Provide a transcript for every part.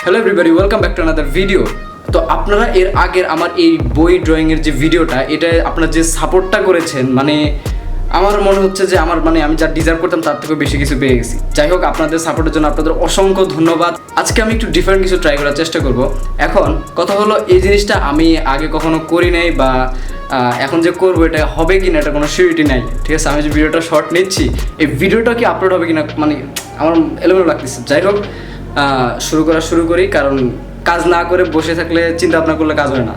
Hello everybody, welcome back to another video. তো আপনারা এর আগের আমার এই বই ড্রয়িংয়ের যে ভিডিওটা, এটা আপনারা যে সাপোর্টটা করেছেন, মানে আমার মনে হচ্ছে যে আমি যা ডিজার্ভ করতাম তার থেকেও বেশি কিছু পেয়ে গেছি। যাই হোক, আপনাদের সাপোর্টের জন্য আপনাদের অসংখ্য ধন্যবাদ। আজকে আমি একটু ডিফারেন্ট কিছু ট্রাই করার চেষ্টা করব। এখন কথা হলো, এই জিনিসটা আমি আগে কখনো করি নাই, বা এখন যে করবো এটা হবে কি না এটা কোনো সিউরিটি নাই। ঠিক আছে, আমি যে ভিডিওটা শর্ট নিচ্ছি, এই ভিডিওটা কি আপলোড হবে কিনা মানে আমার এলোমেলো লাগতেছে। যাই হোক, শুরু করি, কারণ কাজ না করে বসে থাকলে, চিন্তা ভাবনা করলে কাজ হয় না,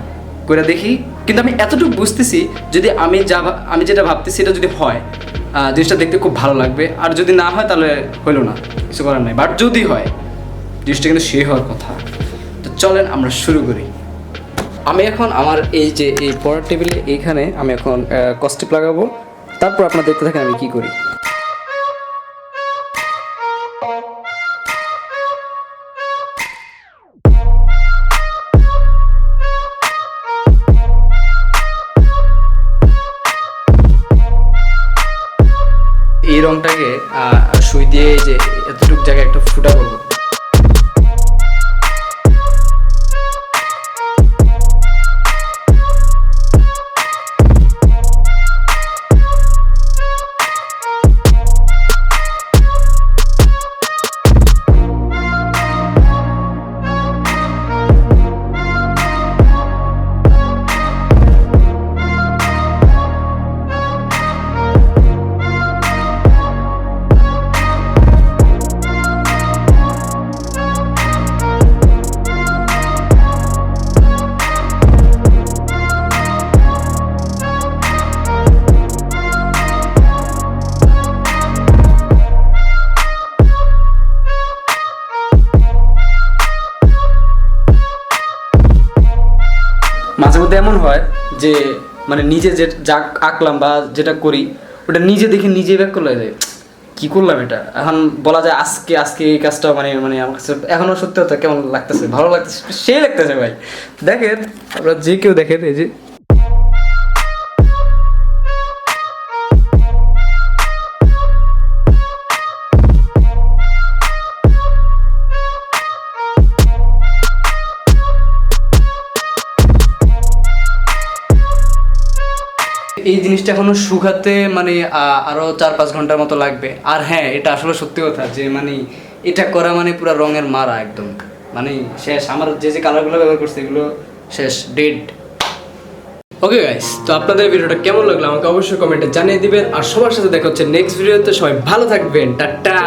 করে দেখি। কিন্তু আমি এতটুকু বুঝতেছি, যদি আমি যেটা ভাবতেছি এটা যদি হয়, জিনিসটা দেখতে খুব ভালো লাগবে। আর যদি না হয় তাহলে হইলো না, কিছু করার নাই। বাট যদি হয়, জিনিসটা কিন্তু সে হওয়ার কথা। তো চলেন আমরা শুরু করি। আমি এখন আমার এই যে এই পড়ার টেবিলে এইখানে আমি এখন কস্টিপ লাগাবো, তারপর আপনারা দেখতে থাকেন আমি কী করি। এই রংটাকে সুই দিয়ে যে এতটুকু জায়গায় একটা ফুটা করবো। মাঝে মধ্যে এমন হয় যে মানে নিজে যা আঁকলাম বা যেটা করি ওটা নিজে দেখে নিজেই ব্যাক করলে যায়, কী করলাম এটা। এখন বলা যায় আজকে এই কাজটা মানে আমার কাছে এখনও সত্যি কথা কেমন লাগতেছে, ভালো লাগতেছে, সেই লাগতেছে ভাই। দেখেন আপনারা যে কেউ দেখেন, এই যে এই জিনিসটা এখনো শুকাতে মানে আরো 4-5 ঘন্টার মতো লাগবে। আর হ্যাঁ, এটা আসলে সত্যি কথা যে মানে এটা করা মানে পুরো রঙের মারা একদম, মানে শেষ। আমার যে কালারগুলো ব্যবহার করছে এগুলো শেষ, ডেড। ওকে গাইস, তো আপনাদের ভিডিওটা কেমন লাগলো আমাকে অবশ্যই কমেন্টে জানিয়ে দিবেন। আর সবার সাথে দেখা হচ্ছে নেক্সট ভিডিওতে। সবাই ভালো থাকবেন, টাটা।